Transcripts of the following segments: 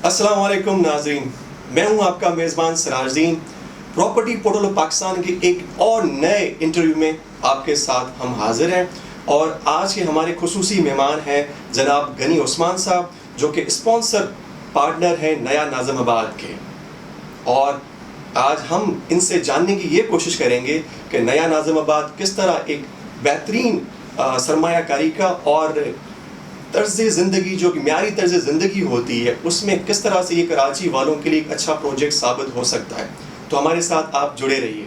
السلام علیکم ناظرین، میں ہوں آپ کا میزبان Siraj uddin. Property portal of Pakistan کے ایک اور نئے انٹرویو میں آپ کے ساتھ ہم حاضر ہیں، اور آج کے ہمارے خصوصی مہمان ہیں جناب غنی عثمان صاحب، جو کہ اسپانسر پارٹنر ہیں نیا ناظم آباد کے۔ اور آج ہم ان سے جاننے کی یہ کوشش کریں گے کہ نیا ناظم آباد کس طرح ایک بہترین سرمایہ کاری کا اور طرز زندگی جو کہ معیاری طرز زندگی ہوتی ہے اس میں کس طرح سے یہ کراچی والوں کے لیے ایک اچھا پروجیکٹ ثابت ہو سکتا ہے۔ تو ہمارے ساتھ آپ جڑے رہیے۔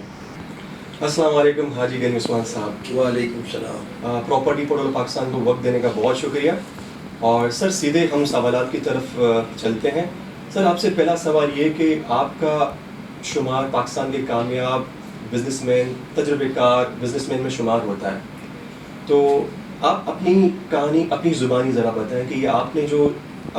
السلام علیکم حاجی غنی عثمان صاحب۔ وعلیکم السلام۔ پراپرٹی پورٹل پاکستان کو وقت دینے کا بہت شکریہ۔ اور سر سیدھے ہم سوالات کی طرف چلتے ہیں۔ سر آپ سے پہلا سوال یہ کہ آپ کا شمار پاکستان کے کامیاب بزنس مین، تجربے کار بزنس مین میں شمار ہوتا ہے، تو آپ اپنی کہانی اپنی زبانی ذرا بتائیں کہ یہ آپ نے جو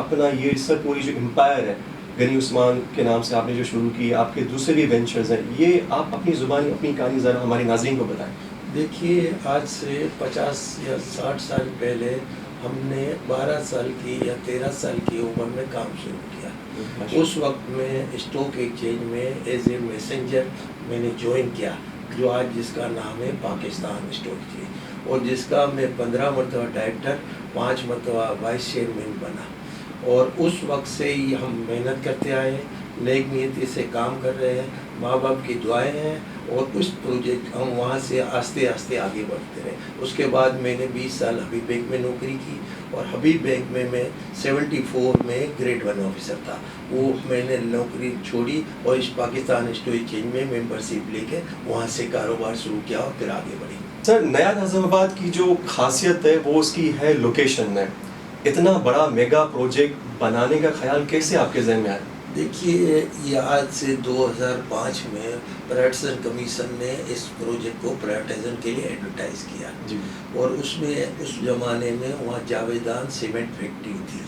اپنا یہ سر پوری جو امپائر ہے غنی عثمان کے نام سے آپ نے جو شروع کی، آپ کے دوسرے بھی وینچرز ہیں، یہ آپ اپنی زبانی اپنی کہانی ذرا ہمارے ناظرین کو بتائیں۔ دیکھیے، آج سے 50 یا 60 سال پہلے ہم نے 12 سال کی یا 13 سال کی عمر میں کام شروع کیا۔ اس وقت میں اسٹاک ایکسچینج میں ایز اے میسنجر میں نے جوائن کیا، جو آج جس کا نام ہے پاکستان اسٹاک ایکسچینج، اور جس کا میں 15 مرتبہ ڈائریکٹر، 5 مرتبہ وائس چیئرمین بنا۔ اور اس وقت سے ہی ہم محنت کرتے آئے ہیں، نیک نیتی سے کام کر رہے ہیں، ماں باپ کی دعائیں ہیں، اور اس پروجیکٹ ہم وہاں سے آہستہ آہستہ آگے بڑھتے رہے۔ اس کے بعد میں نے 20 سال حبیب بینک میں نوکری کی، اور حبیب بینک میں 74 میں گریڈ 1 آفیسر تھا۔ وہ میں نے نوکری چھوڑی اور اس پاکستان اسٹاک ایکسچینج میں ممبرشپ لے کے وہاں سے کاروبار شروع کیا اور پھر آگے بڑھی۔ سر نیا ناظم آباد کی جو خاصیت ہے وہ اس کی ہے لوکیشن میں۔ اتنا بڑا میگا پروجیکٹ بنانے کا خیال کیسے آپ کے ذہن میں آیا؟ دیکھیے، یہ آج سے 2005 میں پرائیویٹائزیشن کمیشن نے اس پروجیکٹ کو پرائیویٹائزیشن کے لیے ایڈورٹائز کیا جی۔ اور اس میں اس زمانے میں وہاں جاویدان سیمنٹ فیکٹری تھی،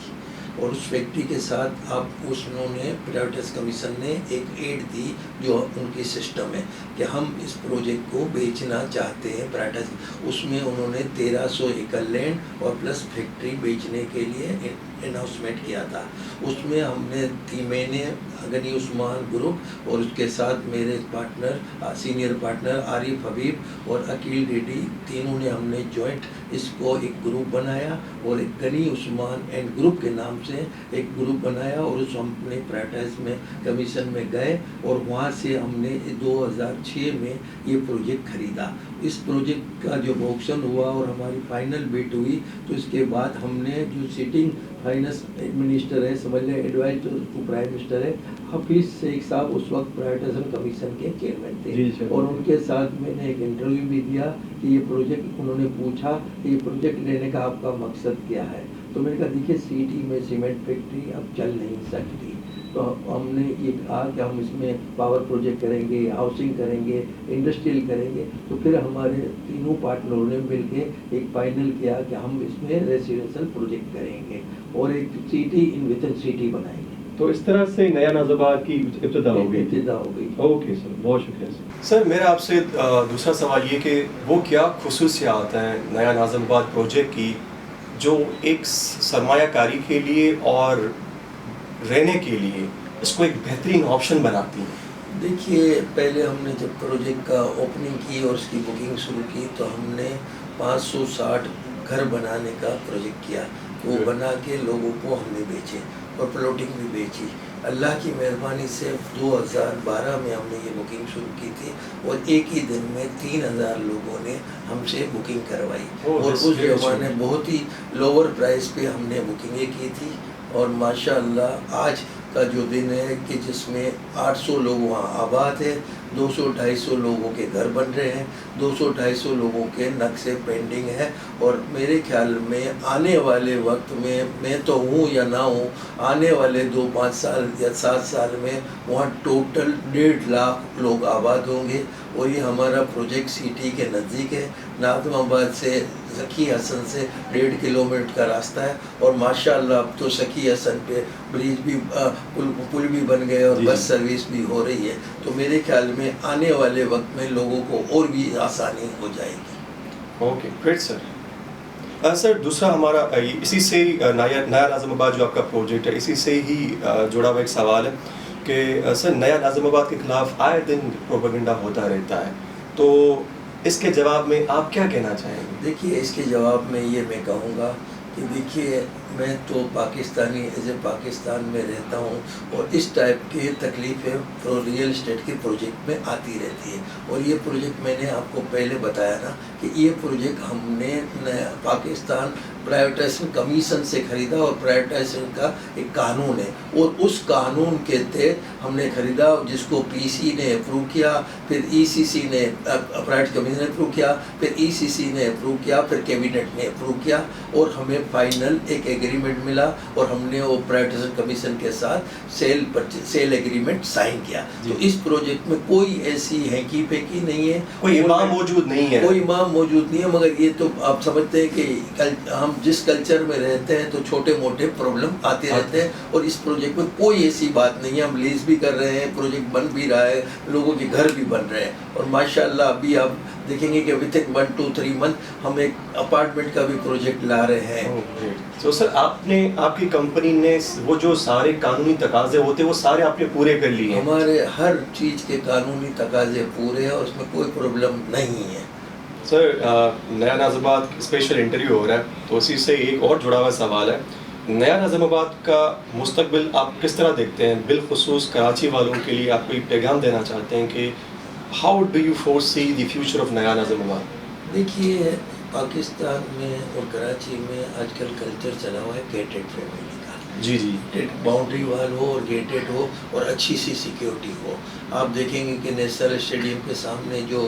اور اس فیکٹری کے ساتھ اب انہوں نے پرائیویٹائزیشن کمیشن نے ایک ایڈ دی، جو ان کی سسٹم ہے کہ ہم اس پروجیکٹ کو بیچنا چاہتے ہیں پرائیویٹائز۔ اس میں انہوں نے 1300 ایکڑ لینڈ اور پلس فیکٹری بیچنے کے لیے اناؤنسمنٹ کیا تھا۔ اس میں ہم نے میں نے غنی عثمان گروپ اور اس کے ساتھ میرے پارٹنر سینئر پارٹنر عارف حبیب اور عقیل ریڈی، تینوں نے ہم نے جوائنٹ اس کو ایک گروپ بنایا، اور ایک غنی عثمان اینڈ گروپ کے نام سے ایک گروپ بنایا، اور اس ہم نے پرائیویٹائز میں کمیشن میں گئے، اور وہاں سے ہم نے 2006 میں یہ پروجیکٹ خریدا۔ اس پروجیکٹ کا جب آکشن ہوا اور ہماری فائنل بٹ ہوئی، تو اس کے بعد ہم نے جو سٹنگ فائنانس منسٹر ہے، سمجھ لیں ایڈوائزر ٹو پرائم منسٹر ہے، حفیظ شیخ صاحب اس وقت پرائیویٹائزیشن کمیشن کے چیئرمین تھے، اور ان کے ساتھ میں نے ایک انٹرویو بھی دیا کہ یہ پروجیکٹ، انہوں نے پوچھا کہ یہ پروجیکٹ لینے کا آپ کا مقصد کیا ہے، تو میں نے کہا دیکھیے سٹی میں سیمنٹ فیکٹری اب چل نہیں سکتی، تو ہم نے یہ کہا کہ ہم اس میں پاور پروجیکٹ کریں گے، ہاؤسنگ کریں گے، انڈسٹریل کریں گے، تو پھر ہمارے تینوں پارٹنروں نے مل کے ایک فائنل کیا کہ ہم اس میں ریزیڈینشل پروجیکٹ کریں گے اور ایک سٹی ان وتن سٹی بنائیں گے۔ تو اس طرح سے نیا ناظم آباد کی ابتدا ہو گئی۔ اوکے سر، بہت شکریہ سر۔ سر میرا آپ سے دوسرا سوال یہ کہ وہ کیا خصوصیات ہیں نیا ناظم آباد پروجیکٹ کی جو ایک سرمایہ کاری کے لیے اور رہنے کے لیے اس کو ایک بہترین آپشن بناتی ہیں؟ دیکھیے، پہلے ہم نے جب پروجیکٹ کا اوپننگ کی اور اس کی بکنگ شروع کی، تو ہم نے 560 گھر بنانے کا پروجیکٹ کیا، وہ بنا کے لوگوں کو ہم نے بیچے اور پلاٹنگ بھی بیچی۔ اللہ کی مہربانی سے 2012 میں ہم نے یہ بکنگ شروع کی تھی، اور ایک ہی دن میں 3000 لوگوں نے ہم سے بکنگ کروائی، اور اس زمانے بہت ہی لوور پرائز پہ ہم نے بکنگیں کی تھی، اور ماشاءاللہ آج کا جو دن ہے کہ جس میں 800 لوگ وہاں آباد ہیں، 200-250 لوگوں کے گھر بن رہے ہیں، 200-250 لوگوں کے نقشے پینڈنگ ہے، اور میرے خیال میں آنے والے وقت میں تو ہوں یا نہ ہوں، آنے والے 2-5 سال یا 7 سال میں وہاں ٹوٹل 1.5 لاکھ لوگ آباد ہوں گے، اور یہ ہمارا پروجیکٹ سٹی کے نزدیک ہے، ناظم آباد سے سکی حسن سے 1.5 کلومیٹر کا راستہ ہے، اور ماشاءاللہ اب تو سکی حسن پہ برج بھی پل بھی بن گئے اور بس سروس بھی ہو رہی ہے، تو میرے خیال میں آنے والے وقت میں لوگوں کو اور بھی آسانی ہو جائے گی۔ اوکے، گریٹ سر۔ سر دوسرا ہمارا اسی سے ہی نیا ناظم آباد جو آپ کا پروجیکٹ ہے اسی سے ہی جڑا ہوا ایک سوال ہے کہ سر نیا ناظم آباد کے خلاف آئے دن پروپیگنڈا ہوتا رہتا ہے، تو اس کے جواب میں آپ کیا کہنا چاہیں گے؟ دیکھیے اس کے جواب میں یہ میں کہوں گا کہ دیکھیے میں تو پاکستانی ایز اے پاکستان میں رہتا ہوں اور اس ٹائپ کی تکلیفیں ریئل اسٹیٹ کے پروجیکٹ میں آتی رہتی ہے، اور یہ پروجیکٹ میں نے آپ کو پہلے بتایا نا کہ یہ پروجیکٹ ہم نے پاکستان پرائیویٹائزیشن کمیشن سے خریدا، اور پرائیویٹائزیشن کا ایک قانون ہے اور اس قانون کے تحت ہم نے خریدا، جس کو پی سی نے اپروو کیا، پھر ای سی سی نے پرائیویٹ کمیشن نے اپروو کیا، پھر ای سی سی نے اپروو کیا، پھر کیبنٹ نے اپروو کیا، اور ہمیں فائنل ایک ایگریمنٹ ملا اور ہم نے وہ پرائیویٹائزیشن کمیشن کے ساتھ سیل ایگریمنٹ سائن کیا۔ تو اس پروجیکٹ میں کوئی ایسی ہینکی پھینکی نہیں ہے، کوئی امام موجود نہیں ہے، کوئی امام موجود نہیں ہے، مگر یہ تو آپ سمجھتے ہیں کہ ہم جس کلچر میں رہتے ہیں تو چھوٹے موٹے پرابلم آتے رہتے ہیں، اور اس پروجیکٹ میں کوئی ایسی بات نہیں ہے۔ ہم لیز بھی کر رہے ہیں، پروجیکٹ بن بھی رہا ہے، لوگوں کے گھر بھی بن رہے ہیں، اور ماشاءاللہ ابھی آپ دیکھیں گے کہ ود ان 1-2-3 منتھ ہم ایک اپارٹمنٹ کا بھی پروجیکٹ لا رہے ہیں۔ تو سر آپ کی کمپنی نے وہ جو سارے قانونی تقاضے ہوتے ہیں وہ سارے آپ نے پورے کر لیے ہیں؟ ہمارے ہر چیز کے قانونی تقاضے پورے ہیں اور اس میں کوئی پرابلم نہیں ہے۔ سر نیا ناظم آباد اسپیشل انٹرویو ہو رہا ہے تو اسی سے ایک اور جڑا ہوا سوال ہے، نیا ناظم آباد کا مستقبل آپ کس طرح دیکھتے ہیں؟ بالخصوص کراچی والوں کے لیے آپ کو ایک پیغام دینا چاہتے ہیں کہ how do you foresee the future of Naya ناظم آباد؟ دیکھیے پاکستان میں اور کراچی میں آج کل کلچر چلا ہوا ہے گیٹڈ فیملی کا، جی باؤنڈری وال ہو اور گیٹڈ ہو اور اچھی سی سیکیورٹی ہو۔ آپ دیکھیں گے کہ نیشنل اسٹیڈیم کے سامنے جو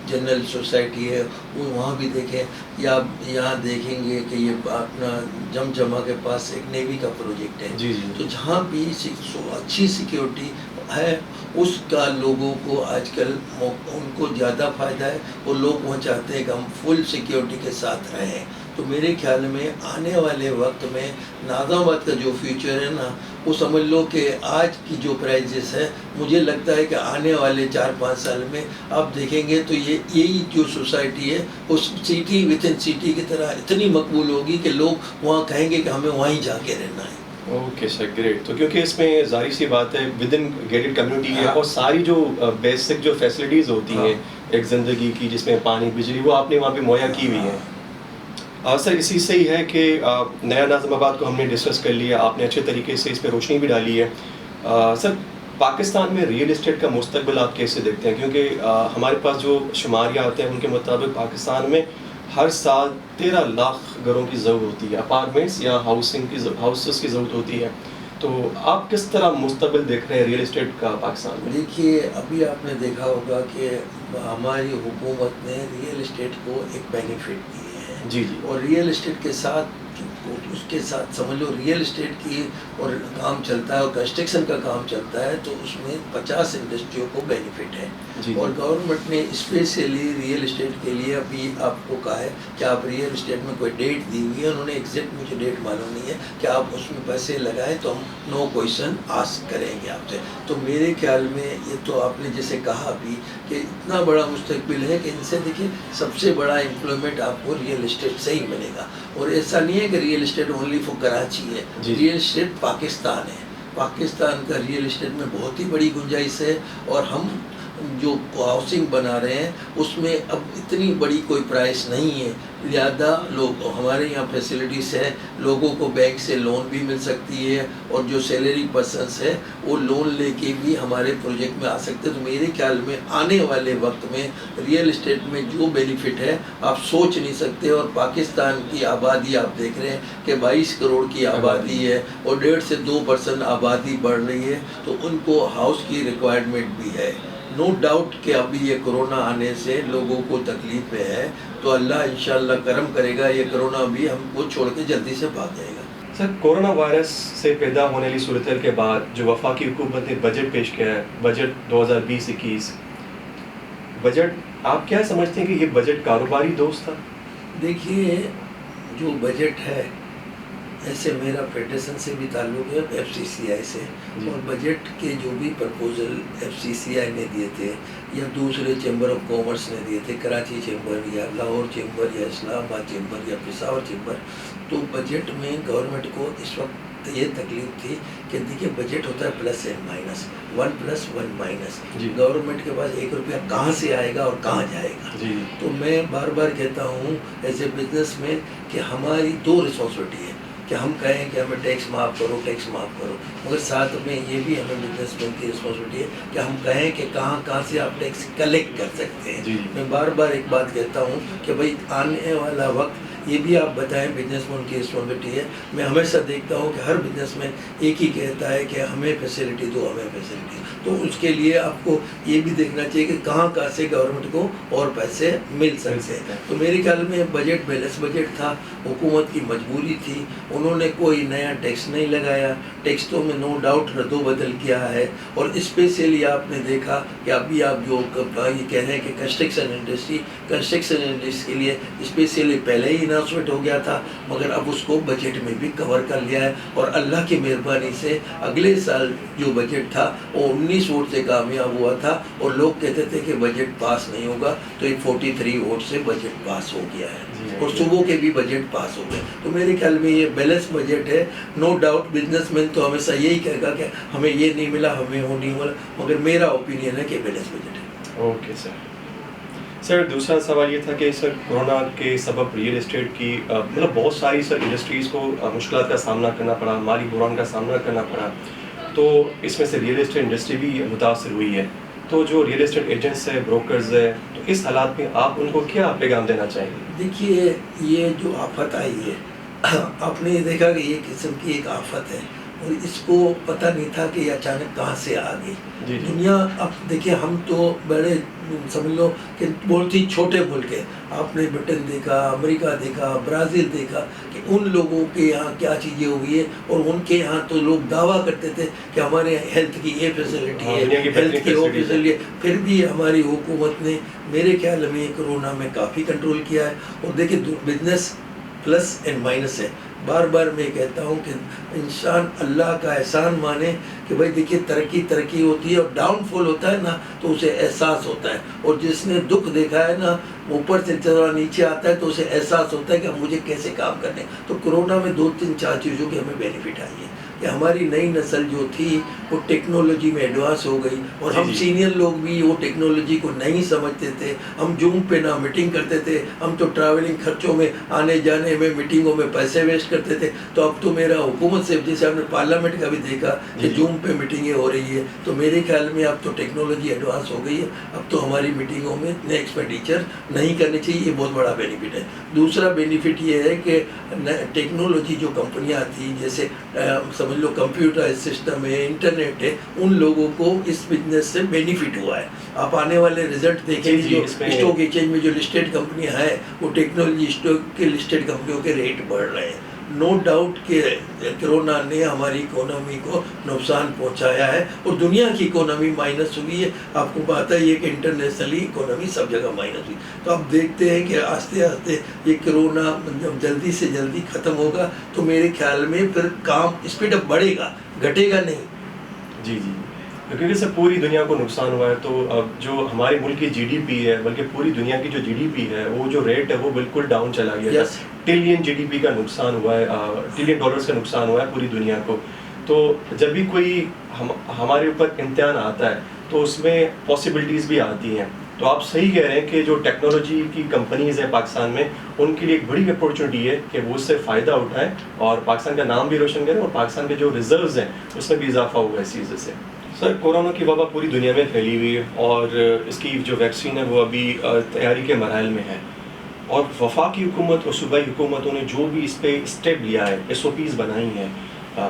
جنرل سوسائٹی ہے وہ وہاں بھی دیکھیں، یا آپ یہاں دیکھیں گے کہ یہ اپنا جمجمہ کے پاس ایک نیوی کا پروجیکٹ ہے، تو جہاں بھی اچھی سیکیورٹی ہے اس کا لوگوں کو آج کل ان کو زیادہ فائدہ ہے، اور لوگ وہاں چاہتے ہیں کہ ہم فل سیکیورٹی کے ساتھ رہیں۔ تو میرے خیال میں آنے والے وقت میں ناظم آباد کا جو فیوچر ہے نا، وہ سمجھ لو کہ آج کی جو پرائزز ہے، مجھے لگتا ہے کہ آنے والے 4-5 سال میں آپ دیکھیں گے تو یہی جو سوسائٹی ہے اس سٹی ود ان سٹی کی طرح اتنی مقبول ہوگی کہ لوگ وہاں کہیں گے کہ ہمیں وہیں جا کے رہنا ہے۔ Okay sir, great. تو کیونکہ اس میں ظاہر سی بات ہے ود ان گیٹڈ کمیونٹی ہے، اور ساری جو بیسک جو فیسلٹیز ہوتی ہیں ایک زندگی کی، جس میں پانی بجلی، وہ آپ نے وہاں پہ مہیا کی ہوئی ہے۔ سر اسی سے ہی ہے کہ نیا ناظم آباد کو ہم نے ڈسکس کر لیا، آپ نے اچھے طریقے سے اس پہ روشنی بھی ڈالی ہے۔ سر پاکستان میں ریئل اسٹیٹ کا مستقبل آپ کیسے دیکھتے ہیں؟ کیونکہ ہمارے پاس جو شماریات ہیں ان کے مطابق پاکستان میں ہر سال 13 لاکھ گھروں کی ضرورت ہوتی ہے، اپارٹمنٹس یا ہاؤسز کی ضرورت ہوتی ہے، تو آپ کس طرح مستقبل دیکھ رہے ہیں ریئل اسٹیٹ کا پاکستان میں؟ دیکھیے ابھی آپ نے دیکھا ہوگا کہ ہماری حکومت نے ریئل اسٹیٹ کو ایک بینیفٹ دیے ہیں، جی اور ریئل اسٹیٹ کے ساتھ اس کے ساتھ سمجھ لو ریئل اسٹیٹ کی اور کام چلتا ہے اور کنسٹرکشن کا کام چلتا ہے، تو اس میں 50 انڈسٹریوں کو بینیفٹ ہے، اور گورنمنٹ نے اسپیشلی ریئل اسٹیٹ کے لیے ابھی آپ کو کہا ہے کہ آپ ریئل اسٹیٹ میں کوئی ڈیٹ دی ہوئی ہے، انہوں نے ایگزیکٹ مجھے ڈیٹ معلوم نہیں ہے کہ آپ اس میں پیسے لگائیں تو ہم نو کویشچن آسک کریں گے آپ سے۔ تو میرے خیال میں یہ تو آپ نے جیسے کہا ابھی کہ اتنا بڑا مستقبل ہے کہ ان سے دیکھیں سب سے بڑا امپلائمنٹ آپ کو ریئل اسٹیٹ سے ہی ملے گا، اور ایسا نہیں ہے کہ real estate only for Karachi ہے، ریئل اسٹیٹ پاکستان ہے، پاکستان کا ریئل اسٹیٹ میں بہت ہی بڑی گنجائش ہے، اور ہم جو ہاؤسنگ بنا رہے ہیں اس میں اب اتنی بڑی کوئی پرائس نہیں ہے، لہذا لوگ ہمارے یہاں فیسلٹیز ہے، لوگوں کو بینک سے لون بھی مل سکتی ہے، اور جو سیلری پرسنس ہے وہ لون لے کے بھی ہمارے پروجیکٹ میں آ سکتے ہیں۔ تو میرے خیال میں آنے والے وقت میں ریئل اسٹیٹ میں جو بینیفٹ ہے آپ سوچ نہیں سکتے، اور پاکستان کی آبادی آپ دیکھ رہے ہیں کہ 22 کروڑ کی آبادی ہے، اور 1.5 سے 2% آبادی بڑھ رہی ہے، تو ان کو ہاؤس کی ریکوائرمنٹ بھی ہے۔ نو ڈاؤٹ کہ ابھی یہ کرونا آنے سے لوگوں کو تکلیف ہے، تو اللہ انشاءاللہ کرم کرے گا، یہ کرونا بھی ہم کو چھوڑ کے جلدی سے بھاگ جائے گا۔ سر کورونا وائرس سے پیدا ہونے والی صورتحال کے بعد جو وفاقی حکومت نے بجٹ پیش کیا ہے، بجٹ 2020-21 بجٹ، آپ کیا سمجھتے ہیں کہ یہ بجٹ کاروباری دوست تھا؟ دیکھیے جو بجٹ ہے ایسے میرا فیڈریشن سے بھی تعلق ہے FCCI سے، اور بجٹ کے جو بھی پرپوزل FCCI نے دیے تھے یا دوسرے چیمبر آف کامرس نے دیے تھے، کراچی چیمبر یا لاہور چیمبر یا اسلام آباد چیمبر یا پشاور چیمبر، تو بجٹ میں گورنمنٹ کو اس وقت یہ تکلیف تھی کہ دیکھیے بجٹ ہوتا ہے پلس اینڈ مائنس، 1+1-، گورنمنٹ کے پاس 1 روپیہ کہاں سے آئے گا اور کہاں جائے گا. تو میں بار بار کہتا ہوں ایز اے بزنس مین کہ ہماری 2 رسپانسبلٹی ہے کہ ہم کہیں کہ ہمیں ٹیکس معاف کرو، ٹیکس معاف کرو، مگر ساتھ میں یہ بھی ہمیں بزنس مین کی رسپانسبلٹی ہے کہ ہم کہیں کہ کہاں سے آپ ٹیکس کلیکٹ کر سکتے ہیں. میں بار بار ایک بات کہتا ہوں کہ بھائی آنے والا وقت یہ بھی آپ بتائیں، بزنس مین کی رسپانسبلٹی ہے. میں ہمیشہ دیکھتا ہوں کہ ہر بزنس مین ایک ہی کہتا ہے کہ ہمیں فیسلٹی دو، ہمیں فیسلٹی. تو اس کے لیے آپ کو یہ بھی دیکھنا چاہیے کہ کہاں سے گورنمنٹ کو اور پیسے مل سکتے ہیں. تو میرے خیال میں بجٹ بیلنس بجٹ تھا، حکومت کی مجبوری تھی، انہوں نے کوئی نیا ٹیکس نہیں لگایا. ٹیکسوں میں نو ڈاؤٹ رد و بدل کیا ہے، اور اسپیشلی آپ نے دیکھا کہ ابھی آپ جو یہ کہہ رہے ہیں کہ کنسٹرکشن انڈسٹری کے لیے اسپیشلی پہلے ہی اناؤنسمنٹ ہو گیا تھا، مگر اب اس کو بجٹ میں بھی کور کر لیا ہے. اور اللہ کی مہربانی سے اگلے سال جو بجٹ تھا وہ 19 ووٹ سے کامیاب ہوا تھا، اور لوگ کہتے تھے کہ بجٹ پاس نہیں ہوگا، تو ایک 43 ووٹ سے بجٹ پاس ہو گیا ہے، اور صبح کے بھی بجٹ پاس ہو گئے. تو میرے خیال میں یہ بیلنس بجٹ ہے. نو ڈاؤٹ بزنس مین تو ہمیشہ یہی کہے گا کہ ہمیں یہ نہیں ملا، ہمیں وہ نہیں ملا، مگر میرا اوپینین ہے کہ بیلنس بجٹ ہے. اوکے سر، دوسرا سوال یہ تھا کہ سر کورونا کے سبب ریئل اسٹیٹ کی مطلب بہت ساری سر انڈسٹریز کو مشکلات کا سامنا کرنا پڑا، مالی بحران کا سامنا کرنا پڑا، تو اس میں سے ریئل اسٹیٹ انڈسٹری بھی متاثر ہوئی ہے. تو جو ریئل اسٹیٹ ایجنٹس ہیں، بروکرز ہیں، تو اس حالات میں آپ ان کو کیا پیغام دینا چاہیں گے؟ دیکھیے یہ جو آفت آئی ہے، آپ نے یہ دیکھا کہ یہ قسم کی ایک آفت ہے، اور اس کو پتہ نہیں تھا کہ یہ اچانک کہاں سے آ گئی. دنیا اب دیکھیے ہم تو بڑے سمجھ لو کہ بہت ہی چھوٹے ملک ہے. آپ نے برٹن دیکھا، امریکہ دیکھا، برازیل دیکھا کہ ان لوگوں کے یہاں کیا چیزیں ہوئی ہے، اور ان کے یہاں تو لوگ دعویٰ کرتے تھے کہ ہمارے ہیلتھ کی یہ فیسلٹی ہے، ہیلتھ کی وہ فیسلٹی ہے. پھر بھی ہماری حکومت نے میرے خیال میں کرونا میں کافی کنٹرول کیا ہے. اور دیکھیے بزنس پلس اینڈ مائنس ہے. بار بار میں کہتا ہوں کہ انسان اللہ کا احسان مانے کہ بھائی دیکھیے ترقی ہوتی ہے، اور ڈاؤن فال ہوتا ہے نا تو اسے احساس ہوتا ہے. اور جس نے دکھ دیکھا ہے نا، اوپر سے چلا نیچے آتا ہے تو اسے احساس ہوتا ہے کہ مجھے کیسے کام کرنے. تو کرونا میں 2-3-4 چیزوں کی ہمیں بینیفٹ آئی ہے کہ ہماری نئی نسل جو تھی وہ ٹیکنالوجی میں ایڈوانس ہو گئی، اور ہم سینئر لوگ بھی وہ ٹیکنالوجی کو نہیں سمجھتے تھے. ہم زوم پہ نہ میٹنگ کرتے تھے، ہم تو ٹریولنگ خرچوں میں، آنے جانے میں، میٹنگوں میں پیسے ویسٹ کرتے تھے. تو اب تو میرا حکومت سے، جیسے ہم نے پارلیمنٹ کا بھی دیکھا کہ زوم پہ میٹنگیں ہو رہی ہے، تو میرے خیال میں اب تو ٹیکنالوجی ایڈوانس ہو گئی ہے. اب تو ہماری میٹنگوں میں اتنے ایکسپینڈیچر نہیں کرنے چاہیے. یہ بہت بڑا بینیفٹ ہے. دوسرا بینیفٹ یہ ہے کہ ٹیکنالوجی جو کمپنیاں تھیں، جیسے سمجھ لو کمپیوٹر سسٹم ہے، انٹرنیٹ ہے، ان لوگوں کو اس بزنس سے بینیفٹ ہوا ہے. آپ آنے والے رزلٹ دیکھیں گے، جو اسٹاک ایکسچینج میں جو لسٹڈ کمپنیاں ہیں، وہ ٹیکنالوجی اسٹاک کے لسٹڈ کمپنیوں کے ریٹ بڑھ رہے ہیں. نو ڈاؤٹ کہ کرونا نے ہماری اکانومی کو نقصان پہنچایا ہے، اور دنیا کی اکانومی مائنس ہوئی ہے. آپ کو پتہ ہی ہے کہ انٹرنیشنلی اکانومی سب جگہ مائنس ہوئی. تو آپ دیکھتے ہیں کہ آہستہ آہستہ یہ کرونا جب جلدی سے جلدی ختم ہوگا تو میرے خیال میں پھر کام اسپیڈ اپ بڑھے گا، گھٹے گا نہیں. جی کیونکہ سر پوری دنیا کو نقصان ہوا ہے. تو اب جو ہمارے ملک کی جی ڈی پی ہے، بلکہ پوری دنیا کی جو جی ڈی پی ہے، وہ جو ریٹ ہے وہ بالکل ڈاؤن چلا گیا. ٹریلین جی ڈی پی کا نقصان ہوا ہے، ٹریلین ڈالرز کا نقصان ہوا ہے پوری دنیا کو. تو جب بھی کوئی ہمارے اوپر امتحان آتا ہے تو اس میں پاسبلٹیز بھی آتی ہیں. تو آپ صحیح کہہ رہے ہیں کہ جو ٹیکنالوجی کی کمپنیز ہیں پاکستان میں، ان کے لیے ایک بڑی اپارچونیٹی ہے کہ وہ اس سے فائدہ اٹھائیں اور پاکستان کا نام بھی روشن کریں، اور پاکستان کے جو ریزروز ہیں اس میں بھی اضافہ ہوگا اس چیز سے. سر کورونا کی وبا پوری دنیا میں پھیلی ہوئی ہے، اور اس کی جو ویکسین ہے وہ ابھی تیاری کے مراحل میں ہے. اور وفاقی حکومت اور صوبائی حکومتوں نے جو بھی اس پہ اسٹیپ لیا ہے، SOPs بنائی ہیں،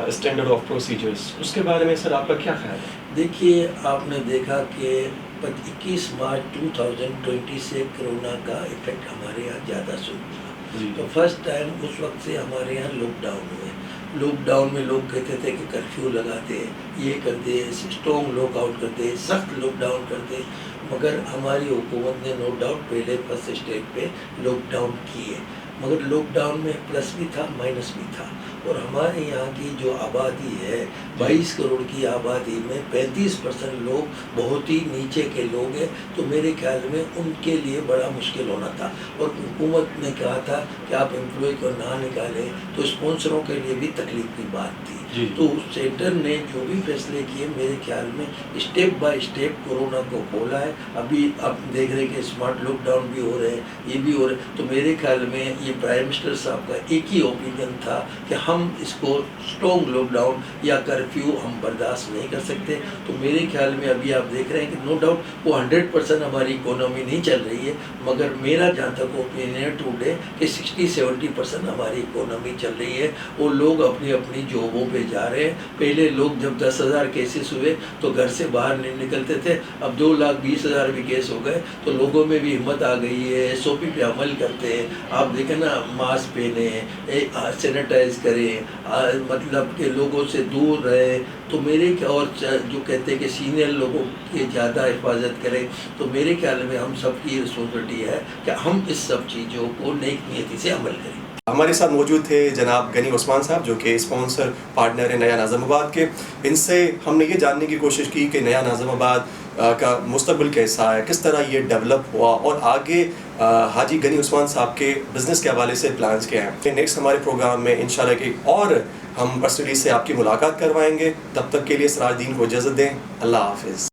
اسٹینڈرڈ آف پروسیجرز، اس کے بارے میں سر آپ کا کیا خیال ہے؟ دیکھیے آپ نے دیکھا کہ 21 مارچ 2020 سے کرونا کا ایفیکٹ ہمارے یہاں زیادہ شروع ہوا. تو فرسٹ ٹائم اس وقت سے ہمارے یہاں لاک ڈاؤن ہوئے. لاک ڈاؤن میں لوگ کہتے تھے کہ کرفیو لگاتے، یہ کرتے، اسٹرانگ لاک آؤٹ کرتے، سخت لاک ڈاؤن کرتے. مگر ہماری حکومت نے نو ڈاؤٹ پہلے فرسٹ اسٹیپ پہ لاک ڈاؤن کیے. مگر لاک ڈاؤن میں پلس بھی تھا، مائنس بھی تھا. اور ہمارے یہاں کی جو آبادی ہے 22 کروڑ کی آبادی میں 35% لوگ بہت ہی نیچے کے لوگ ہیں، تو میرے خیال میں ان کے لیے بڑا مشکل ہونا تھا، اور حکومت نے کہا تھا کہ آپ امپلائی کو نہ نکالیں، تو اسپانسروں کے لیے بھی تکلیف کی بات تھی۔ تو سینٹر نے جو بھی فیصلے کیے میرے خیال میں اسٹیپ بائی اسٹیپ کورونا کو کھولا ہے۔ ابھی آپ دیکھ رہے کہ اسمارٹ لاک ڈاؤن بھی ہو رہے ہیں، یہ بھی ہو رہے ہیں، تو میرے خیال میں یہ پرائم منسٹر صاحب کا ایک ہی اوپینین تھا کہ ہم اس کو اسٹرانگ لاک ڈاؤن یا کرفیو ہم برداشت نہیں کر سکتے۔ تو میرے خیال میں ابھی آپ دیکھ رہے ہیں کہ نو ڈاؤٹ وہ 100% ہماری اکانومی نہیں چل رہی ہے، مگر میرا جہاں تک اوپینین ٹوڈے کہ 60-70% ہماری اکانومی چل رہی ہے، وہ لوگ اپنی اپنی جابوں پہ جا رہے ہیں۔ پہلے لوگ جب 10,000 کیسز ہوئے تو گھر سے باہر نہیں نکلتے تھے، اب 2,20,000 بھی کیس ہو گئے تو لوگوں میں بھی ہمت آ گئی ہے، SOP پہ عمل کرتے ہیں۔ آپ دیکھیں نا، ماسک پہنیں، سینیٹائز کریں، مطلب کہ لوگوں سے دور رہیں، تو میرے اور جو کہتے ہیں کہ سینئر لوگوں کی زیادہ حفاظت کریں، تو میرے خیال میں ہم سب کی رسپانسبلٹی ہے کہ ہم اس سب چیزوں کو نیک نیتی سے عمل کریں۔ ہمارے ساتھ موجود تھے جناب غنی عثمان صاحب، جو کہ اسپانسر پارٹنر ہیں نیا ناظم آباد کے۔ ان سے ہم نے یہ جاننے کی کوشش کی کہ نیا ناظم آباد کا مستقبل کیسا ہے، کس طرح یہ ڈیولپ ہوا، اور آگے حاجی غنی عثمان صاحب کے بزنس کے حوالے سے پلانز کیا ہیں۔ نیکسٹ ہمارے پروگرام میں انشاءاللہ کہ اور ہم پرسنلی سے آپ کی ملاقات کروائیں گے۔ تب تک کے لیے سراج الدین کو اجازت دیں۔ اللہ حافظ۔